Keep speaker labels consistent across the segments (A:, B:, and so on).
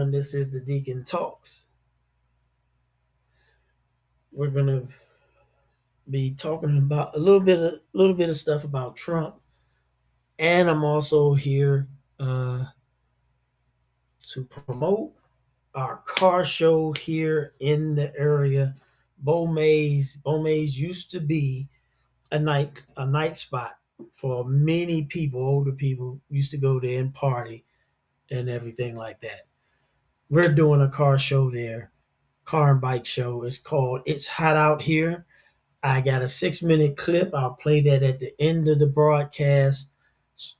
A: everyone. This is the Deacon Talks. We're gonna be talking about a little bit of stuff about Trump, and I'm also here uh, to promote our car show here in the area. Bo Mays used to be a night spot for many people. Older people used to go there and party and everything like that. We're doing a car show there, car and bike show. It's called "It's Hot Out Here." I got a 6 minute clip. I'll play that at the end of the broadcast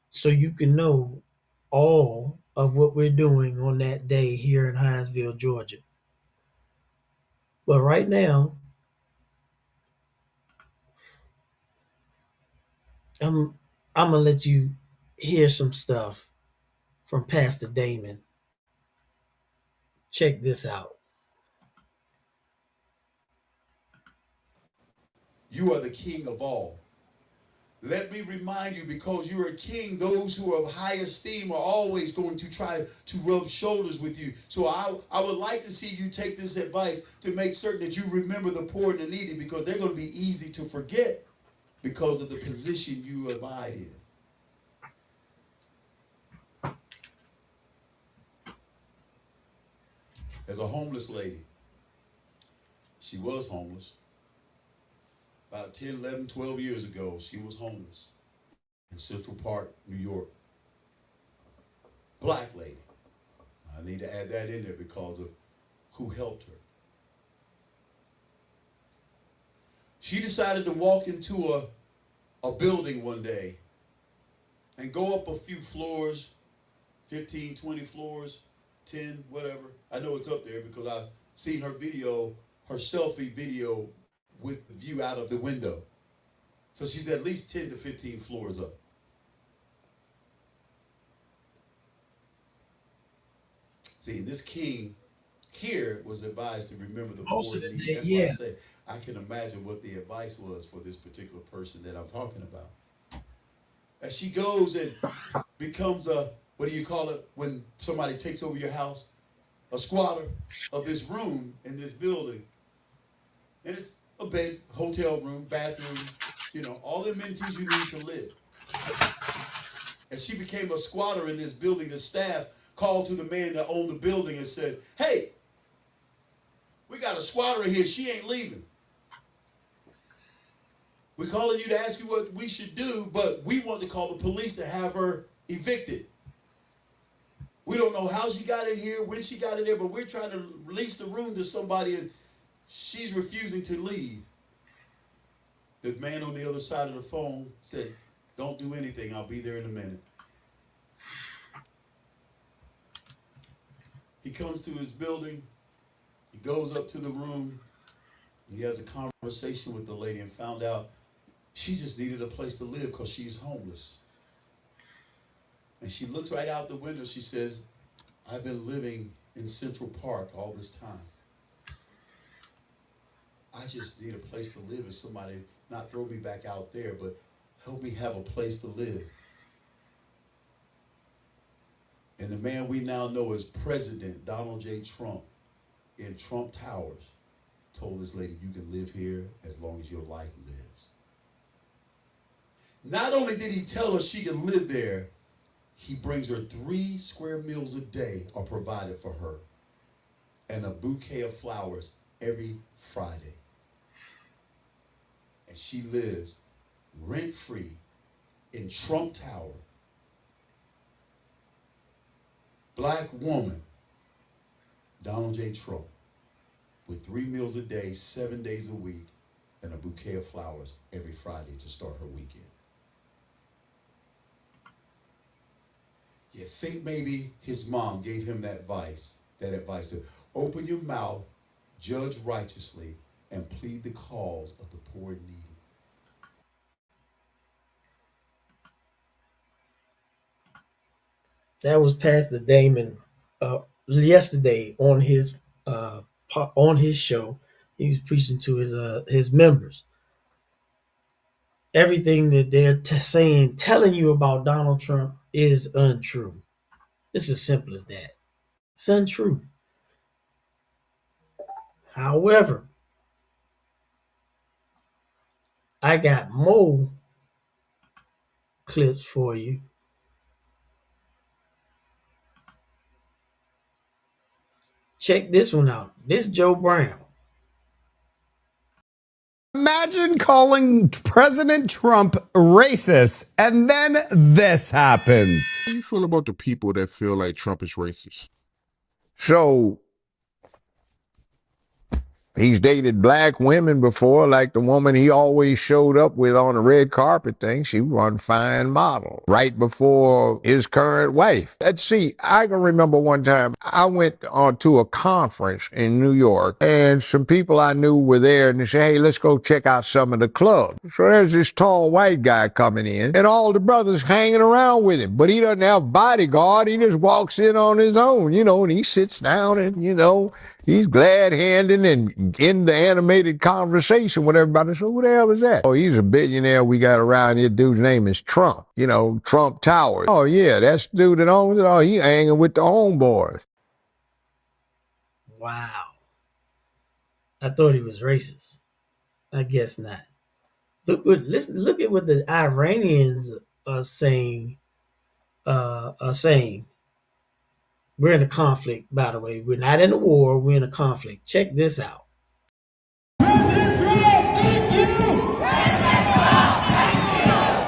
A: so you can know all of what we're doing on that day here in Hinesville, Georgia. But right now, I'm I'm gonna let you hear some stuff from Pastor Damon. Check this out.
B: You are the king of all. Let me remind you, because you're a king, those who are of high esteem are always going to try to rub shoulders with you. So I would like to see you take this advice to make certain that you remember the poor and the needy, because they're going to be easy to forget because of the position you abide in. As a homeless lady, she was homeless. About 10, 11, 12 years ago, she was homeless in Central Park, New York. Black lady. I need to add that in there because of who helped her. She decided to walk into a building one day and go up a few floors, 15, 20 floors, 10, whatever. I know it's up there because I've seen her video, her selfie video with the view out of the window. So she's at least 10 to 15 floors up. See, this king here was advised to remember the
A: Most
B: poor
A: of
B: and
A: the
B: needy.
A: day,
B: That's why I
A: yeah.
B: say I can imagine what the advice was for this particular person that I'm talking about. As she goes and becomes what do you call it when somebody takes over your house? A squatter of this room in this building. And it's a bed, hotel room, bathroom, all the amenities you need to live. As she became a squatter in this building, the staff called to the man that owned the building and said, "Hey, we got a squatter here. She ain't leaving. We're calling you to ask you what we should do, but we want to call the police to have her evicted. We don't know how she got in here, when she got in there, but we're trying to release the room to somebody, and she's refusing to leave." The man on the other side of the phone said, "Don't do anything. I'll be there in a minute." He comes to his building. He goes up to the room. He has a conversation with the lady and found out she just needed a place to live because she's homeless. And she looks right out the window. She says, "I've been living in Central Park all this time. I just need a place to live, and somebody not throw me back out there, but help me have a place to live." And the man we now know as President Donald J. Trump in Trump Towers told this lady, "You can live here as long as your life lives." Not only did he tell her she can live there, he brings her 3 square meals a day are provided for her, and a bouquet of flowers every Friday. And she lives rent-free in Trump Tower. Black woman, Donald J. Trump, with 3 meals a day, 7 days a week, and a bouquet of flowers every Friday to start her weekend. You think maybe his mom gave him that advice to open your mouth, judge righteously, and plead the cause of the poor and needy.
A: That was Pastor Damon yesterday on his show. He was preaching to his members. Everything that they're saying, telling you about Donald Trump is untrue. It's as simple as that. It's untrue. However, I got more clips for you. Check this one out. This Joe Brown.
C: Imagine calling President Trump racist and then this happens.
D: How do you feel about the people that feel like Trump is racist?
E: So he's dated black women before, like the woman he always showed up with on the red carpet thing. She was one fine model right before his current wife. Let's see, I can remember one time I went on to a conference in New York and some people I knew were there and they said, hey, let's go check out some of the clubs. So there's this tall white guy coming in and all the brothers hanging around with him, but he doesn't have a bodyguard. He just walks in on his own, and he sits down and, he's glad-handing and in the animated conversation with everybody. So who the hell is that? Oh, he's a billionaire we got around here. Dude's name is Trump. Trump Towers. Oh, yeah, that's the dude that owns it. Oh, he hanging with the homeboys.
A: Wow. I thought he was racist. I guess not. Look at what the Iranians are saying. We're in a conflict, by the way. We're not in a war. We're in a conflict. Check this out.
F: President Trump, thank you!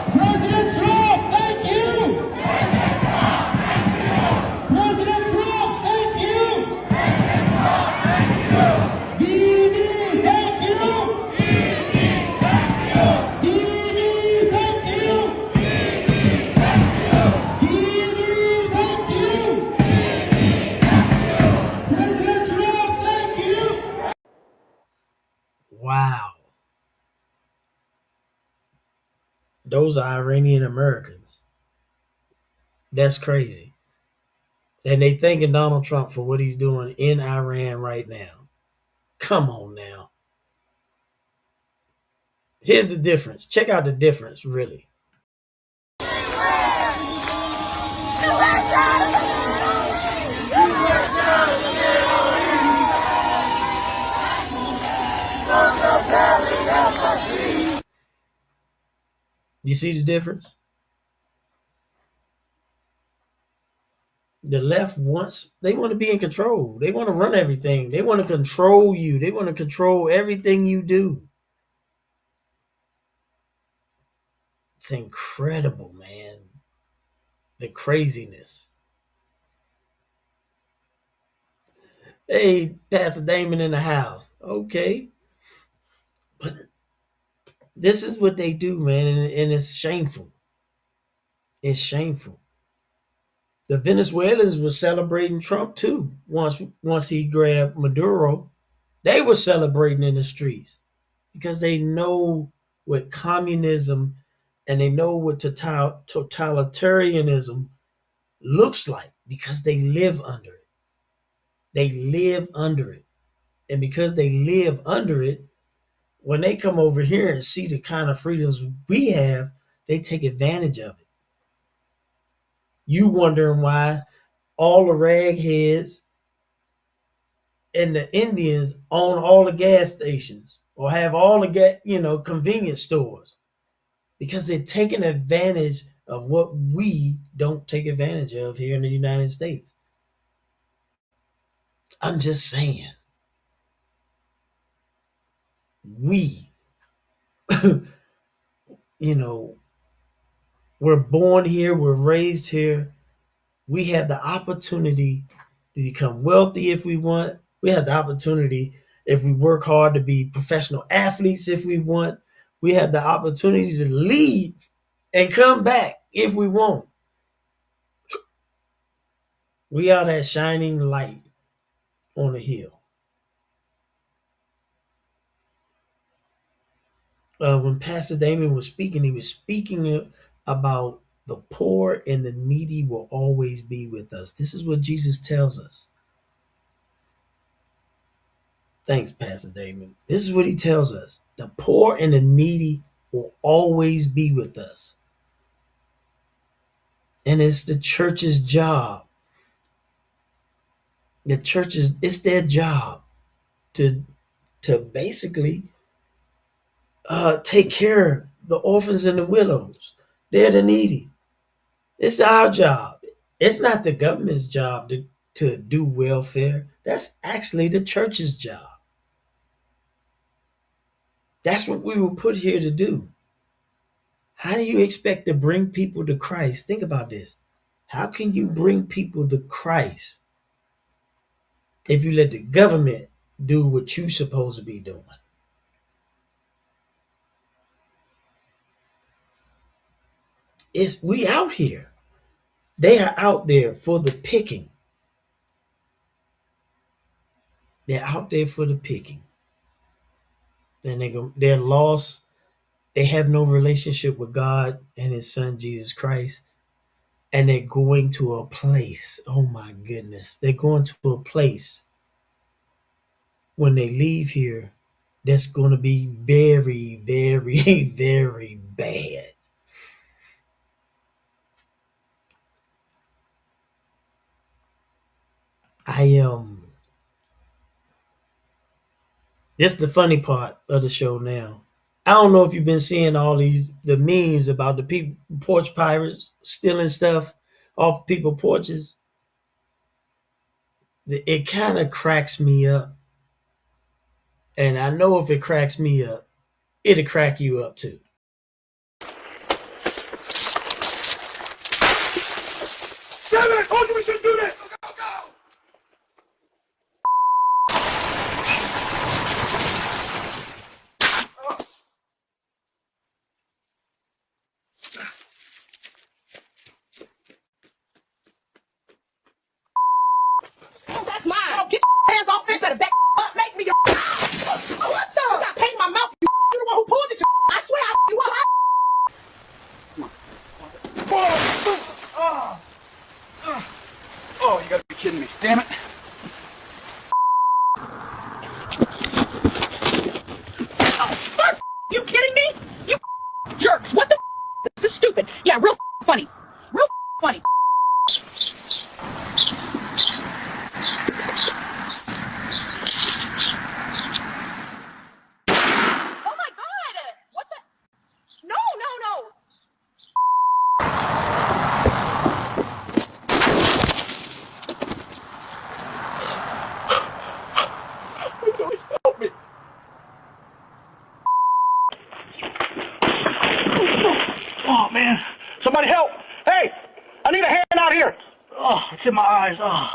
F: President Trump, thank you! President Trump, thank you! BB, thank you! BB, thank you! BB, thank you! President Trump, thank you!
A: Wow. Those are Iranian Americans. That's crazy. And they thanking Donald Trump for what he's doing in Iran right now. Come on now. Here's the difference. Check out the difference, really. You see the difference? The left they want to be in control. They want to run everything. They want to control you. They want to control everything you do. It's incredible, man. The craziness. Hey, Pastor Damon in the house. Okay. But this is what they do, man, and it's shameful. It's shameful. The Venezuelans were celebrating Trump too. Once he grabbed Maduro, they were celebrating in the streets because they know what communism and they know what totalitarianism looks like because they live under it. They live under it. And because they live under it, when they come over here and see the kind of freedoms we have, they take advantage of it. You wondering why all the ragheads and the Indians own all the gas stations or have all the convenience stores because they're taking advantage of what we don't take advantage of here in the United States. I'm just saying, we, we're born here, we're raised here. We have the opportunity to become wealthy if we want. We have the opportunity, if we work hard, to be professional athletes if we want. We have the opportunity to leave and come back if we want. We are that shining light on the hill. When Pastor Damon was speaking, he was speaking about the poor and the needy will always be with us. This is what Jesus tells us. Thanks, Pastor Damon. This is what he tells us. The poor and the needy will always be with us. And it's the church's job The churches, it's their job to basically take care of the orphans and the widows. They're the needy. It's our job. It's not the government's job to do welfare. That's actually the church's job. That's what we were put here to do. How do you expect to bring people to Christ? Think about this. How can you bring people to Christ if you let the government do what you're supposed to be doing? It's we out here. They are out there for the picking. They're out there for the picking. And they're lost. They have no relationship with God and His Son Jesus Christ. And they're going to a place. Oh my goodness. They're going to a place when they leave here that's going to be very, very, very bad. This is the funny part of the show now. I don't know if you've been seeing all the memes about the people porch pirates stealing stuff off people porches. It kind of cracks me up, and I know if it cracks me up, it'll crack you up too.
F: Damn it! I told you we shouldn't do this! Go, go, go!
G: That's mine. Oh, get your hands off me. You better back up. Make me your. What the? You got paint in my mouth. You the one who pulled it. I swear you will.
F: Oh, you gotta be kidding me. Damn it.
G: Oh, you kidding me? You jerks. What the? This is stupid. Yeah, real funny. Real funny. Oh my God! What the? No, no, no.
F: Help me. Oh, man. Somebody help. Hey, I need a hand out here. Oh, it's in my eyes. Oh.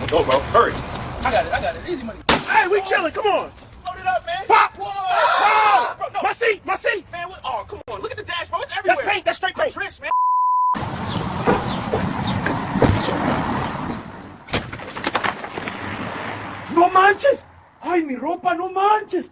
H: Go, bro. Hurry.
F: I got it. Easy money.
H: Hey, we chilling. Come on.
F: Load it up, man.
H: Pop.
F: Whoa! Bro, no.
H: My seat.
F: Man, what? Oh, come on. Look at the dash, bro. It's everywhere.
H: That's paint. That's straight paint.
F: Tricks, man.
H: No manches. Ay, mi ropa, no manches.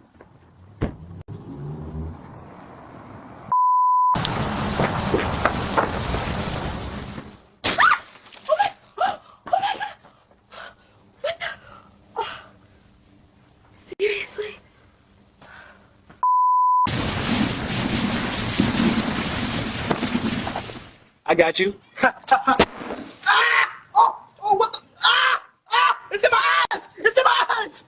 G: Seriously?
F: I got you. Oh, what the? It's in my eyes. It's in my eyes.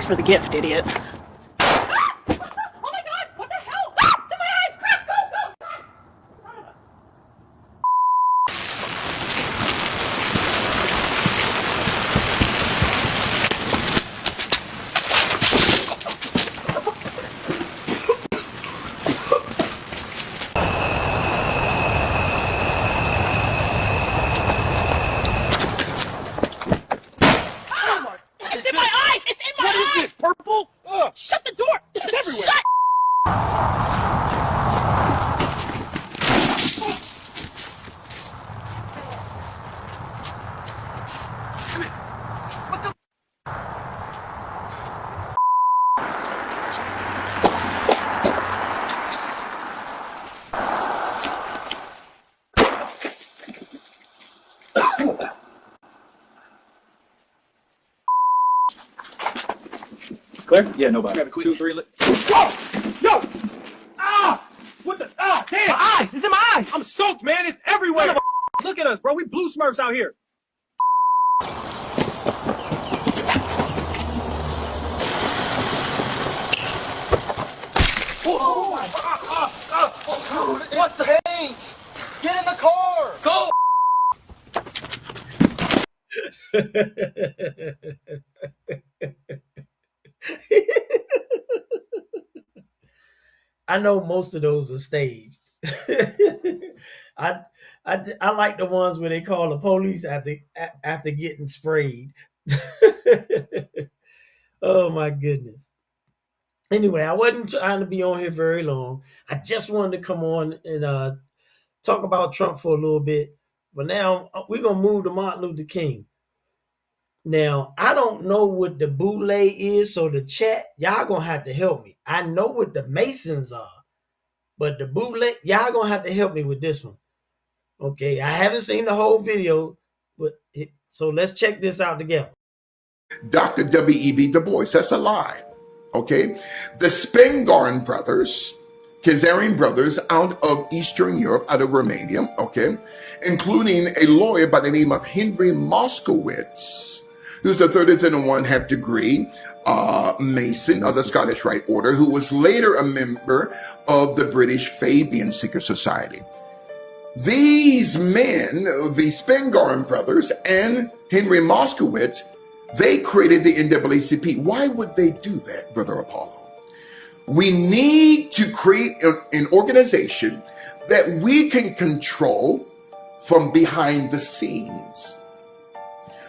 G: for the gift, idiot. Ah! Oh my god! What the hell? Ah! It's in my eyes! Crap! Go! Go! Son of a... It's in my eyes! It's in my eyes!
H: What is this, purple? Ugh.
G: Shut the door!
H: It's everywhere.
G: Shut!
F: Clear? Yeah, nobody. 2, 3.
H: Whoa! Yo! Ah! What the? Ah! Damn!
F: My eyes! It's in my eyes!
H: I'm soaked, man. It's everywhere.
F: Son of a... Look at us, bro. We blue smurfs out here.
H: Oh my! What the? Paint! Get in the car!
F: Go!
A: I know most of those are staged. I, I like the ones where they call the police after getting sprayed. Oh my goodness. Anyway, I wasn't trying to be on here very long. I just wanted to come on and talk about Trump for a little bit. But now we're gonna move to Martin Luther King. Now, I don't know what the boule is, so the chat, y'all gonna have to help me. I know what the Masons are, but the boule, y'all gonna have to help me with this one. Okay, I haven't seen the whole video, so let's check this out together.
I: Dr. W.E.B. Du Bois, that's a lie. Okay? The Spingarn brothers, Khazarian brothers out of Eastern Europe, out of Romania, okay, including a lawyer by the name of Henry Moskowitz, who's a 1/3 degree Mason of the Scottish Rite Order, who was later a member of the British Fabian Secret Society. These men, the Spingarn brothers and Henry Moskowitz, they created the NAACP. Why would they do that, Brother Apollo? We need to create an organization that we can control from behind the scenes.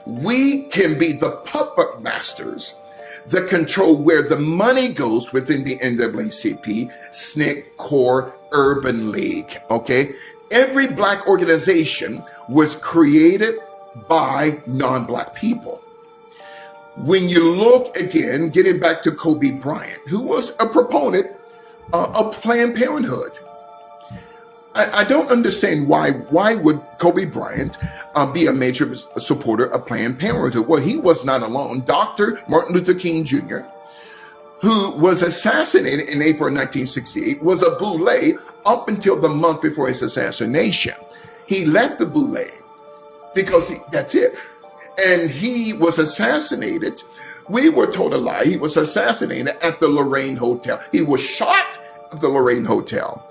I: We can be the puppet masters that control where the money goes within the NAACP, SNCC, CORE, Urban League, okay? Every Black organization was created by non-Black people. When you look again, getting back to Kobe Bryant, who was a proponent of Planned Parenthood. I don't understand why would Kobe Bryant be a major supporter of Planned Parenthood? Well, he was not alone. Dr. Martin Luther King Jr., who was assassinated in April 1968, was a boule up until the month before his assassination. He left the boule because that's it. And he was assassinated. We were told a lie. He was assassinated at the Lorraine Hotel. He was shot at the Lorraine Hotel,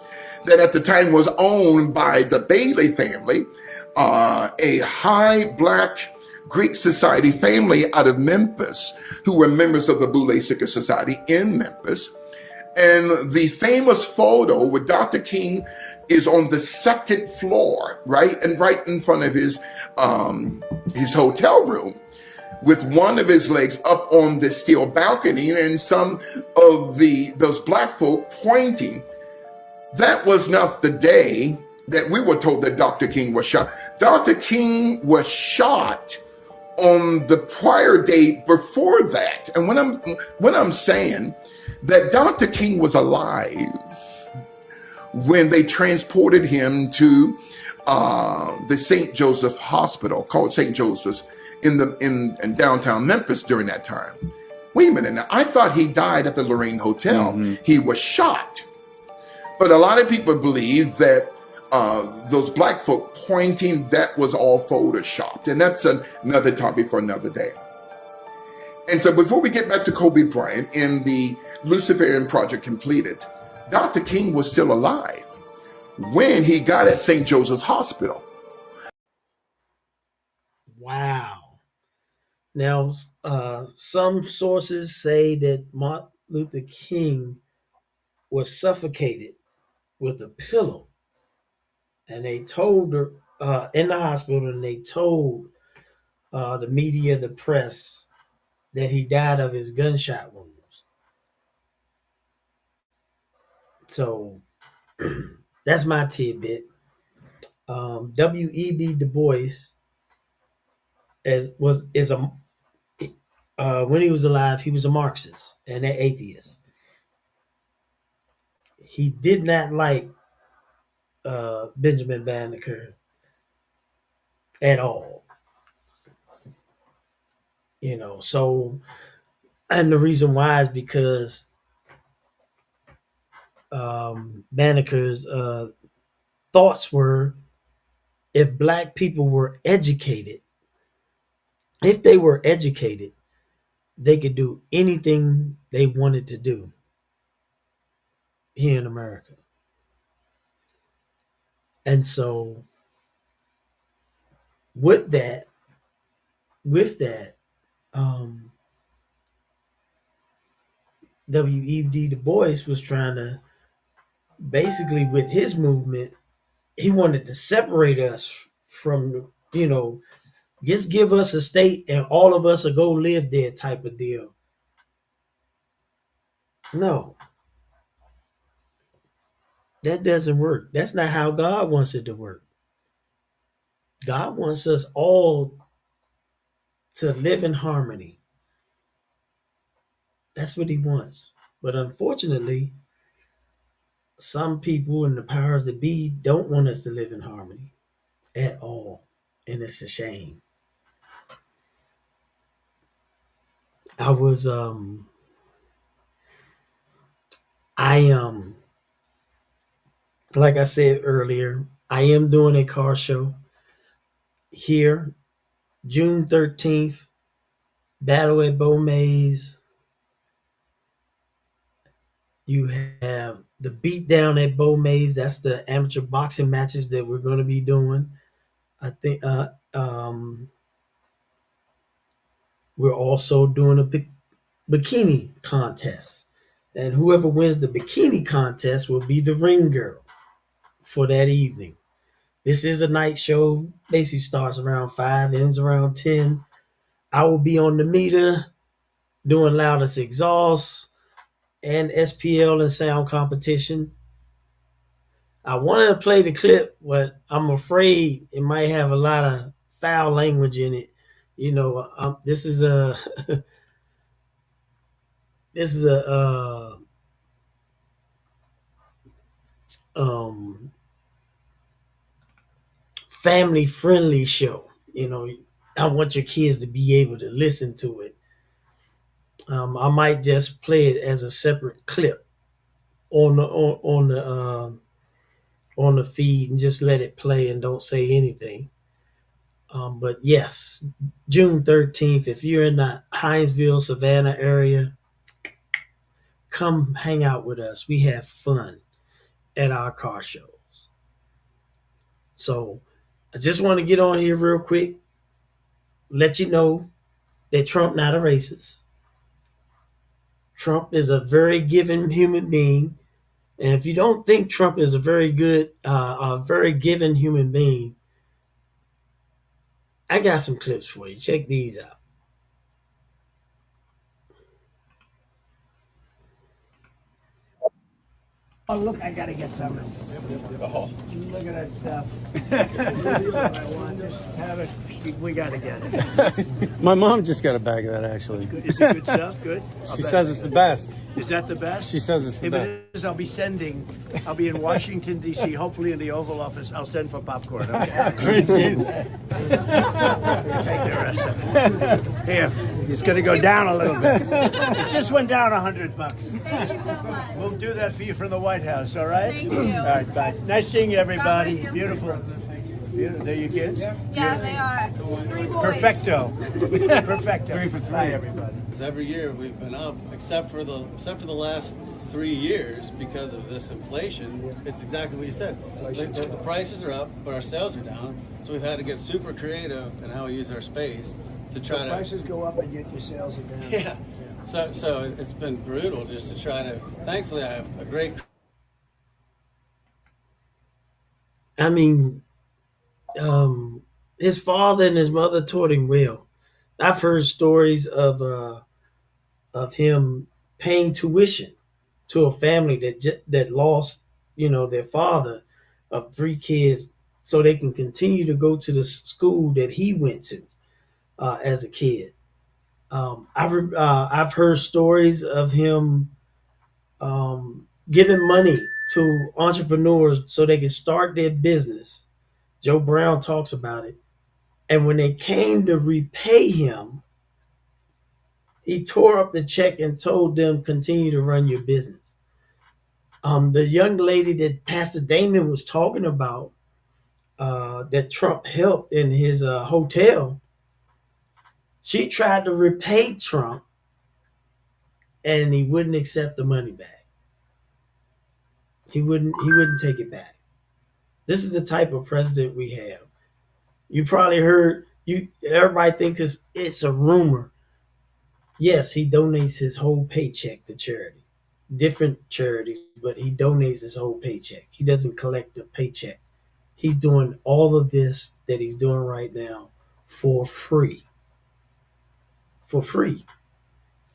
I: that at the time was owned by the Bailey family, a high Black Greek society family out of Memphis, who were members of the Boule Secret Society in Memphis. And the famous photo with Dr. King is on the second floor, right? And right in front of his hotel room, with one of his legs up on the steel balcony and some of those Black folk pointing. That was not the day that we were told that Dr. King was shot. Dr. King was shot on the prior day before that. And when I'm saying that Dr. King was alive when they transported him to the St. Joseph Hospital, called St. Joseph's, in downtown Memphis during that time. Wait a minute now, I thought he died at the Lorraine Hotel. He was shot. But a lot of people believe that those Black folk pointing, that was all photoshopped. And that's another topic for another day. And so before we get back to Kobe Bryant and the Luciferian project completed, Dr. King was still alive when he got at St. Joseph's Hospital.
A: Wow. Now, some sources say that Martin Luther King was suffocated with a pillow, and they told her in the hospital, and they told the media, the press, that he died of his gunshot wounds. So that's my tidbit. W.E.B. Du Bois is a when he was alive, he was a Marxist and an atheist. He did not like Benjamin Banneker at all. So, and the reason why is because Banneker's thoughts were, if black people were educated, if they were educated, they could do anything they wanted to do here in America. And so with that, W.E.B. Du Bois was trying to, basically with his movement, he wanted to separate us from, just give us a state and all of us will go live there type of deal. No, that doesn't work. That's not how God wants it to work. God wants us all to live in harmony. That's what he wants. But unfortunately, some people in the powers that be don't want us to live in harmony at all. And it's a shame. Like I said earlier, I am doing a car show here, June 13th, Battle at Beaumays. You have the Beatdown at Beaumays. That's the amateur boxing matches that we're going to be doing. I think we're also doing a bikini contest. And whoever wins the bikini contest will be the ring girl for that evening. This is a night show. Basically starts around 5, ends around 10. I will be on the meter doing loudest exhaust and SPL and sound competition. I wanted to play the clip, but I'm afraid it might have a lot of foul language in it. This is a family friendly show. I want your kids to be able to listen to it. I might just play it as a separate clip on the feed and just let it play and don't say anything. But yes, June 13th, if you're in the Hinesville, Savannah area, come hang out with us. We have fun at our car shows. So I just want to get on here real quick, let you know that Trump not a racist. Trump is a very giving human being. And if you don't think Trump is a very giving human being, I got some clips for you. Check these out.
J: Oh, look, I gotta get some. Oh. Look at that stuff. I want just have it. We gotta get it.
K: My mom just got a bag of that, actually.
J: Is it good stuff? Good?
K: She says it's the best.
J: Is that the best?
K: She says it's the best.
J: If it is, I'll be in Washington, D.C., hopefully in the Oval Office. I'll send for popcorn, okay?
K: Appreciate that.
J: Take the rest of it. Here, it's gonna go down a little bit. It just went down $100.
G: Thank you so much.
J: We'll do that for you from the White House, all right?
G: Thank you.
J: All right, bye. Nice seeing you, everybody. Beautiful. They're your kids?
G: Yeah, they are. 3 boys.
J: Perfecto. Perfecto.
K: 3 for 3.
J: Bye, everybody.
K: prices every year we've been up, except for the last 3 years because of this inflation. It's exactly what you said. The prices are up, but our sales are down. So we've had to get super creative in how we use our space to try to.
J: Prices go up and yet your sales are down.
K: Yeah. So it's been brutal just to try to. Thankfully, I have a great.
A: I mean, his father and his mother taught him well. I've heard stories of him paying tuition to a family that lost, their father of 3 kids, so they can continue to the school that he went to as a kid. I've heard stories of him giving money to entrepreneurs so they can start their business. Joe Brown talks about it. And when they came to repay him, he tore up the check and told them, continue to run your business. The young lady that Pastor Damon was talking about, that Trump helped in his hotel, she tried to repay Trump and he wouldn't accept the money back. He wouldn't take it back. This is the type of president we have. You probably heard, everybody thinks it's a rumor. Yes, he donates his whole paycheck to charity, different charities, but he donates his whole paycheck. He doesn't collect a paycheck. He's doing all of this that he's doing right now for free. For free.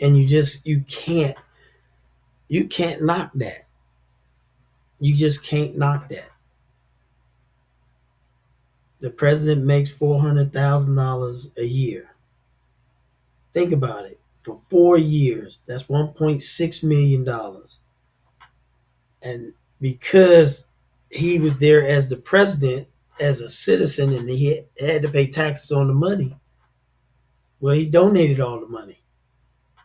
A: And you can't knock that. You just can't knock that. The president makes $400,000 a year. Think about it. For 4 years, that's $1.6 million. And because he was there as the president, as a citizen, and he had to pay taxes on the money, well, he donated all the money.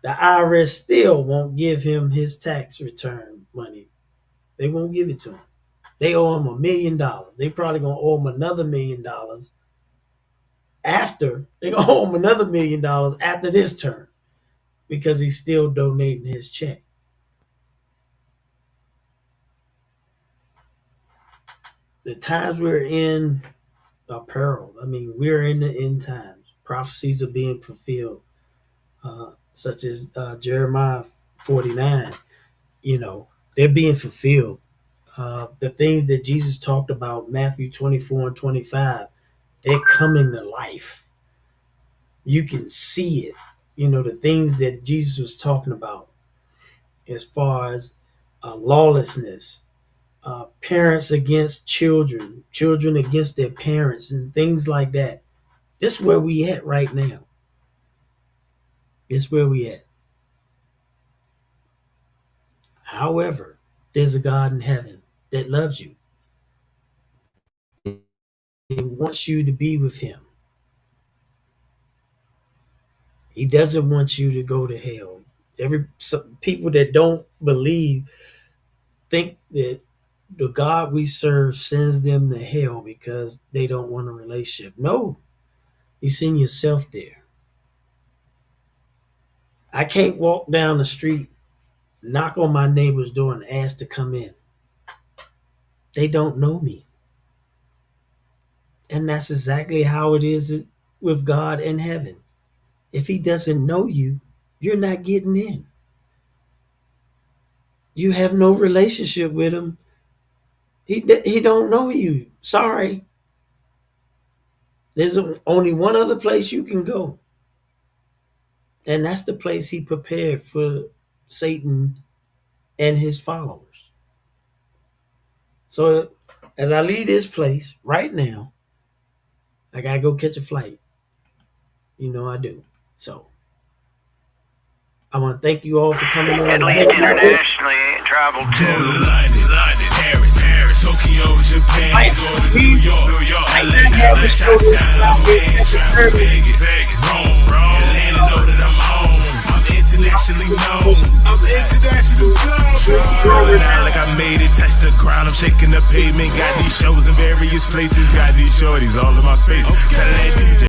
A: The IRS still won't give him his tax return money. They won't give it to him. They owe him $1 million. They probably gonna owe him another $1 million after. They gonna owe him another $1 million after this term because he's still donating his check. The times we're in are peril. I mean, we're in the end times. Prophecies are being fulfilled, such as Jeremiah 49. They're being fulfilled. The things that Jesus talked about, Matthew 24 and 25, they're coming to life. You can see it. The things that Jesus was talking about as far as lawlessness, parents against children, children against their parents, and things like that. This is where we at right now. This is where we at. However, there's a God in heaven that loves you. He wants you to be with him. He doesn't want you to go to hell. Some people that don't believe think that the God we serve sends them to hell because they don't want a relationship. No, you send yourself there. I can't walk down the street, knock on my neighbor's door and ask to come in. They don't know me. And that's exactly how it is with God in heaven. If he doesn't know you, you're not getting in. You have no relationship with him. He don't know you. Sorry. There's only one other place you can go. And that's the place he prepared for Satan and his followers. So as I leave this place right now, I gotta go catch a flight. I do. So I want to thank you all for coming on.
L: At least internationally, travel to London, Paris, Tokyo, Japan, go to New York, LA, Chi-Town, Vegas, Rome, Atlanta, know that I'm home. I'm internationally known. I'm international known. Like I made it, touch the ground, I'm shaking the pavement. Got these shows in various places, got these shorties all in my face. Tell that DJ.